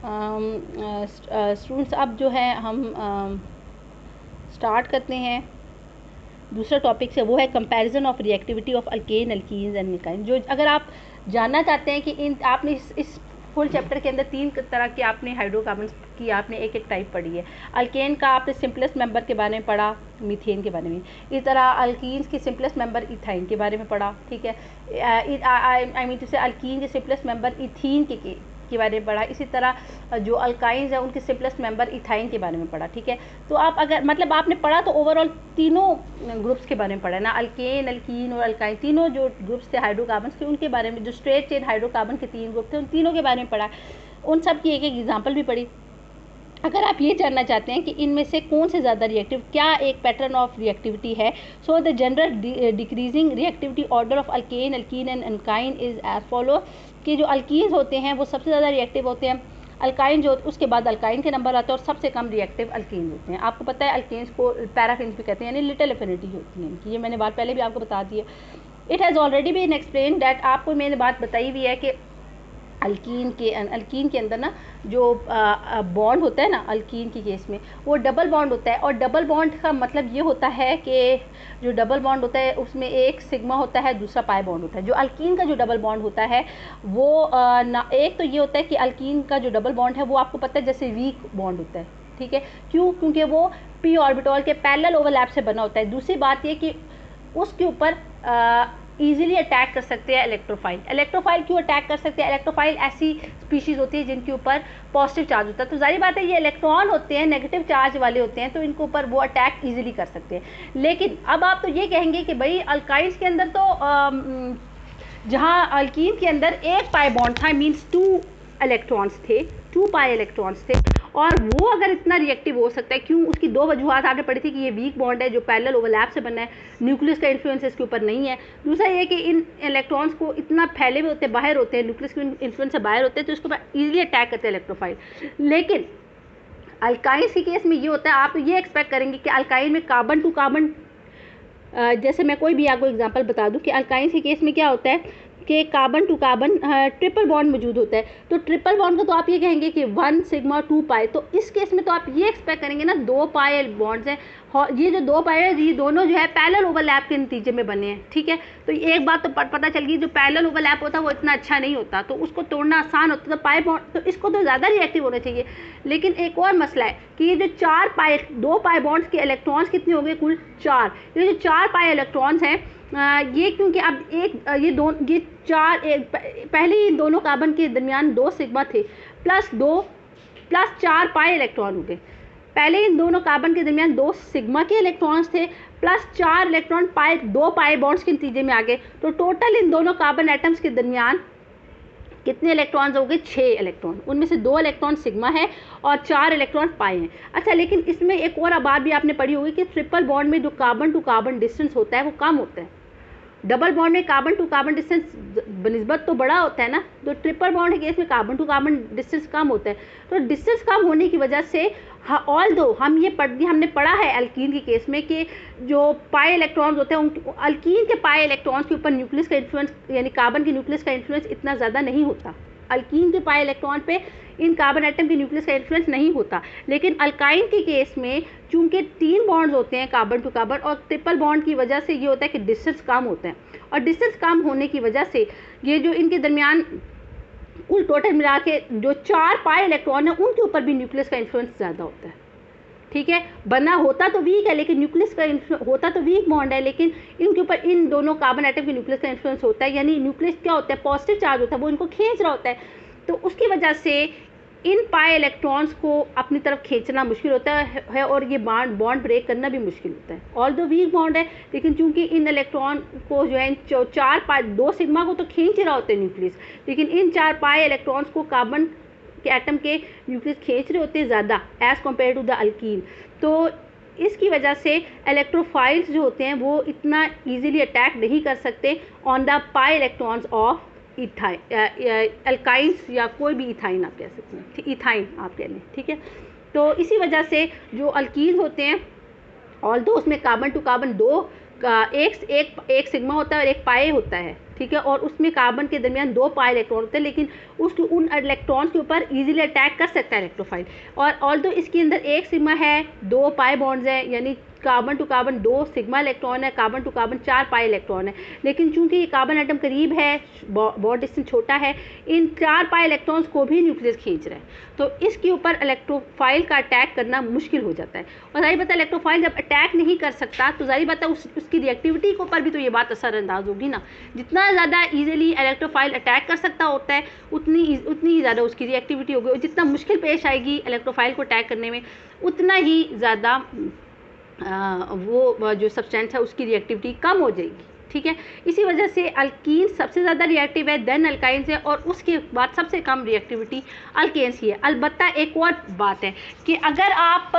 Students अब जो है हम स्टार्ट करते हैं दूसरा टॉपिक से, वो है comparison of reactivity of alkane, alkenes and alkyne. जो अगर आप जानना चाहते हैं कि इन आपने इस फुल चैप्टर के अंदर 3 तरह के आपने हाइड्रोकार्बन्स की आपने एक एक टाइप पढ़ी है। अल्केन का आपने सिंपलेस्ट मेंबर के बारे में पढ़ा, मीथेन के बारे में। इस तरह अल्कीन्स के सिंपलेस्ट मेंबर इथाइन के बारे में पढ़ा, ठीक है। आई मीन टू से अल्कीन के सिंपलेस्ट मेंबर इथीन के बारे में पढ़ा। इसी तरह जो अल्काइंस हैं उनके सिंपलेस्ट मेंबर इथाइन के बारे में पढ़ा, ठीक है। तो आप अगर मतलब आपने पढ़ा तो ओवरऑल तीनों ग्रुप्स के बारे में पढ़ा ना, अल्केन, अल्कीन और अल्काइन, तीनों जो ग्रुप्स थे हाइड्रोकार्बन्स के, उनके बारे में, जो स्ट्रेट चेन हाइड्रोकार्बन के 3 ग्रुप थे उन तीनों के बारे में पढ़ा। उन सब की एक एक एग्जाम्पल भी पढ़ी। अगर आप ये जानना चाहते हैं कि इनमें से कौन से ज़्यादा रिएक्टिव, क्या एक पैटर्न ऑफ रिएक्टिविटी है, so the general decreasing reactivity order of alkane, alkene and alkyne is as follow, कि जो अल्कीन्स होते हैं वो सबसे ज़्यादा रिएक्टिव होते हैं, अल्काइन जो उसके बाद अल्काइन के नंबर आते हैं, और सबसे कम रिएक्टिव अल्केन्स होते हैं। आपको पता है अल्केन्स को पैराफिन्स भी कहते हैं, यानी लिटिल एफिनिटी होती है इनकी, ये मैंने बात पहले भी आपको बता दी है। It has already been explain that, आपको मैंने बात बताई हुई है कि अल्कीन के अंदर ना जो बॉन्ड होता है ना, अल्कीन के केस में वो डबल बॉन्ड होता है, और डबल बॉन्ड का मतलब ये होता है कि जो डबल बॉन्ड होता है उसमें एक सिग्मा होता है, दूसरा पाई बॉन्ड होता है। जो अल्कीन का जो डबल बॉन्ड होता है वो ना, एक तो ये होता है कि अल्कीन का जो डबल बॉन्ड है वो आपको पता है जैसे वीक बॉन्ड होता है, ठीक है। क्यों? क्योंकि वो पी ऑर्बिटल के पैरेलल ओवरलैप से बना होता है। दूसरी बात ये कि उसके ऊपर ईजिली अटैक कर सकते हैं इलेक्ट्रोफाइल। इलेक्ट्रोफाइल क्यों अटैक कर सकते हैं? इलेक्ट्रोफाइल ऐसी स्पीशीज़ होती है जिनके ऊपर पॉजिटिव चार्ज होता है, तो जाहिर बात है ये इलेक्ट्रॉन होते हैं, नेगेटिव चार्ज वाले होते हैं, तो इनके ऊपर वो अटैक ईजिली कर सकते हैं। लेकिन अब आप तो ये कहेंगे कि भाई अल्काइंस के अंदर तो जहाँ अल्कीन के अंदर एक पाई बॉन्ड था, मीन्स 2 इलेक्ट्रॉन्स थे, 2 पाई इलेक्ट्रॉन्स थे, और वो अगर इतना रिएक्टिव हो सकता है, क्यों? उसकी 2 वजूहत आपने पढ़ी थी कि ये वीक बॉन्ड है जो पैरेलल ओवरलैप से बना है, न्यूक्लियस का इन्फ्लुएंस इसके ऊपर नहीं है। दूसरा ये कि इन इलेक्ट्रॉन्स को इतना फैले हुए होते हैं, बाहर होते हैं, न्यूक्लियस के इन्फ्लुएंस से बाहर होते हैं, तो इसके ऊपर ईजिली अटैक करते हैं इलेक्ट्रोफाइल। लेकिन अल्काइंस के केस में ये होता है, आप ये एक्सपेक्ट करेंगे कि अल्काइन में कार्बन टू कार्बन, जैसे मैं कोई भी आपको एग्जांपल बता दूं कि अल्काइंस के केस में क्या होता है कि carbon to carbon triple bond मौजूद होता है। तो ट्रिपल बॉन्ड को तो आप ये कहेंगे कि 1 सिग्मा 2 पाई, तो इस केस में तो आप ये एक्सपेक्ट करेंगे ना 2 पाई बॉन्ड्स हैं, ये जो 2 पाई है ये दोनों जो है पैरेलल ओवरलैप के नतीजे में बने हैं, ठीक है। तो एक बात तो पता चल गई, जो पैरेलल ओवरलैप होता है वो इतना अच्छा नहीं होता, तो उसको तोड़ना आसान होता है। तो पाई बॉन्ड, तो इसको तो ज़्यादा रिएक्टिव होना चाहिए। लेकिन एक और मसला है कि ये जो 2 पाई बॉन्ड्स के इलेक्ट्रॉन्स कितने हो गए? कुल 4। ये जो 4 पाई इलेक्ट्रॉन्स हैं ये, क्योंकि अब ये 4 पहले ही दोनों कार्बन के दरमियान 2 सिग्मा थे, प्लस 4 पाई इलेक्ट्रॉन हो गए। पहले इन दोनों कार्बन के दरमियान 2 सिग्मा के इलेक्ट्रॉन्स थे, प्लस 4 इलेक्ट्रॉन 2 पाई बॉन्ड्स के नतीजे में आ गए। तो टोटल इन दोनों कार्बन एटम्स के दरमियान कितने इलेक्ट्रॉन्स हो गए? 6 इलेक्ट्रॉन। उनमें से 2 इलेक्ट्रॉन सिग्मा है और 4 इलेक्ट्रॉन पाई हैं। अच्छा, लेकिन इसमें एक और बात भी आपने पढ़ी होगी कि ट्रिपल बॉन्ड में जो कार्बन टू कार्बन डिस्टेंस होता है वो कम होता है। डबल बॉन्ड में कार्बन टू कार्बन डिस्टेंस बनिस्बत तो बड़ा होता है ना, तो ट्रिपल बॉन्ड के केस में कार्बन टू कार्बन डिस्टेंस कम होता है। तो डिस्टेंस कम होने की वजह से ऑल्दो हमने पढ़ा है अल्कीन के केस में कि जो पाई इलेक्ट्रॉन्स होते हैं अल्कीन के पाई इलेक्ट्रॉन्स के ऊपर न्यूक्लियस का इन्फ्लुएंस, यानी कार्बन के न्यूक्लियस का इन्फ्लुएंस इतना ज़्यादा नहीं होता। अल्कीन के पाई इलेक्ट्रॉन पे इन कार्बन एटम के न्यूक्लियस का इन्फ्लुएंस नहीं होता। लेकिन अल्काइन के केस में चूंकि 3 बॉन्ड्स होते हैं कार्बन टू कार्बन, और ट्रिपल बॉन्ड की वजह से ये होता है कि डिस्टेंस कम होता है, और डिस्टेंस कम होने की वजह से ये जो इनके दरमियान कुल टोटल मिला के जो 4 पाई इलेक्ट्रॉन है उनके ऊपर भी न्यूक्लियस का इन्फ्लुएंस ज़्यादा होता है, ठीक है। बना होता तो वीक है, लेकिन न्यूक्लियस का होता तो वीक बॉन्ड है, लेकिन इनके ऊपर इन दोनों कार्बन एटम के न्यूक्लियस का इन्फ्लुएंस होता है। यानी न्यूक्लियस क्या होता है? पॉजिटिव चार्ज होता है, वो इनको खींच रहा होता है, तो उसकी वजह से इन पाई इलेक्ट्रॉन्स को अपनी तरफ खींचना मुश्किल होता है, और ये बॉन्ड ब्रेक करना भी मुश्किल होता है। ऑल्दो वीक बॉन्ड है, लेकिन चूंकि इन इलेक्ट्रॉन को जो है 4 पाई 2 सिग्मा को तो खींच ही रहा होता है न्यूक्लियस, लेकिन इन 4 पाई इलेक्ट्रॉन्स को कार्बन के एटम के न्यूक्लियस खींच रहे होते हैं ज़्यादा as compare to the alkene. तो इसकी वजह से इलेक्ट्रोफाइल्स जो होते हैं वो इतना ईजिली अटैक नहीं कर सकते on the pi electrons of alkynes, या कोई भी इथाइन आप कह सकते हैं, इथाइन आप कह लें, ठीक है। तो इसी वजह से जो अल्कीन होते हैं ऑल्दो उसमें कार्बन टू कार्बन 2 एक सिग्मा होता है और एक पाई होता है, ठीक है, और उसमें कार्बन के दरमियान 2 पाई इलेक्ट्रॉन होते हैं, लेकिन उसके उन इलेक्ट्रॉन्स के ऊपर इजीली अटैक कर सकता है इलेक्ट्रोफाइल। और ऑल्दो इसके अंदर एक सिग्मा है, 2 पाई बॉन्ड्स हैं, यानी carbon to carbon 2 sigma electron है, carbon to carbon 4 pi electron है, लेकिन चूंकि ये कार्बन एटम करीब है, बॉन्ड डिस्टेंस छोटा है, इन 4 पाई इलेक्ट्रॉन्स को भी न्यूक्लियस खींच रहा है, तो इसके ऊपर इलेक्ट्रोफाइल का अटैक करना मुश्किल हो जाता है। और जाहिर बात है इलेक्ट्रोफाइल जब अटैक नहीं कर सकता तो जाहिर बात है उसकी रिएक्टिविटी के ऊपर भी तो ये बात असरअंदाज होगी ना। जितना ज़्यादा ईजिली इलेक्ट्रोफाइल अटैक कर सकता होता है उतनी ही ज़्यादा उसकी रिएक्टिविटी होगी, और जितना मुश्किल पेश आएगी इलेक्ट्रोफाइल को अटैक करने में उतना ही ज़्यादा वो जो सब्सटेंस है उसकी रिएक्टिविटी कम हो जाएगी, ठीक है। इसी वजह से अल्कीन सबसे ज़्यादा रिएक्टिव है, देन अल्काइंस है, और उसके बाद सबसे कम रिएक्टिविटी अल्केन्स ही है। अलबत्ता एक और बात है कि अगर आप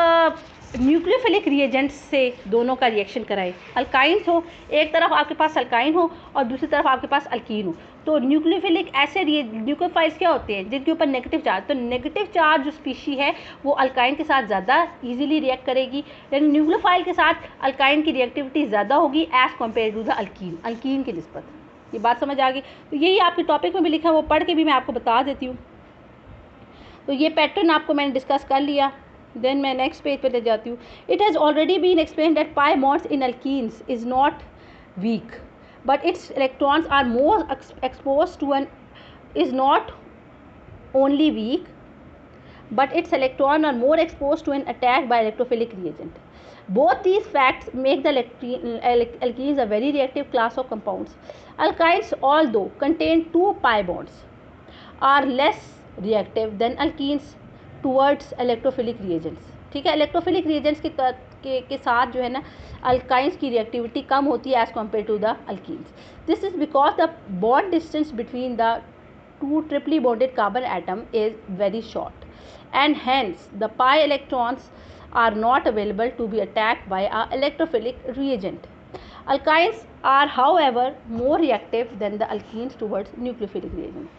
न्यूक्लियोफिलिक रिएजेंट्स से दोनों का रिएक्शन कराएं, अल्काइंस हो, एक तरफ आपके पास अल्काइन हो और दूसरी तरफ आपके पास अल्कीन हो, तो न्यूक्लियोफिलिक ऐसे न्यूक्लियोफाइल्स क्या होते हैं जिनके ऊपर नेगेटिव चार्ज, तो नेगेटिव चार्ज जो स्पीशी है वो अल्काइन के साथ ज़्यादा इजीली रिएक्ट करेगी, लेकिन न्यूक्लियोफाइल के साथ अल्काइन की रिएक्टिविटी ज़्यादा होगी as compare to the alkene की निस्बत। ये बात समझ आ गई? तो यही आपके टॉपिक में भी लिखा है, वो पढ़ के भी मैं आपको बता देती हूँ। तो ये पैटर्न आपको मैंने डिस्कस कर लिया, देन मैं नेक्स्ट पेज पे ले जाती हूँ। It has already been explain that pi bonds in alkenes is not weak, but its electrons are more exposed to an is not only weak, but its electrons are more exposed to an attack by electrophilic reagent. Both these facts make the alkenes a very reactive class of compounds. Alkynes, although contain 2 pi bonds, are less reactive than alkenes towards electrophilic reagents, ठीक है। Electrophilic reagents के साथ जो है ना alkynes की reactivity कम होती है as compare to the alkenes. This is because the bond distance between the 2 triply bonded carbon atom is very short and hence the pi electrons are not available to be attacked by a electrophilic reagent. Alkynes are however more reactive than the alkenes towards nucleophilic reagent.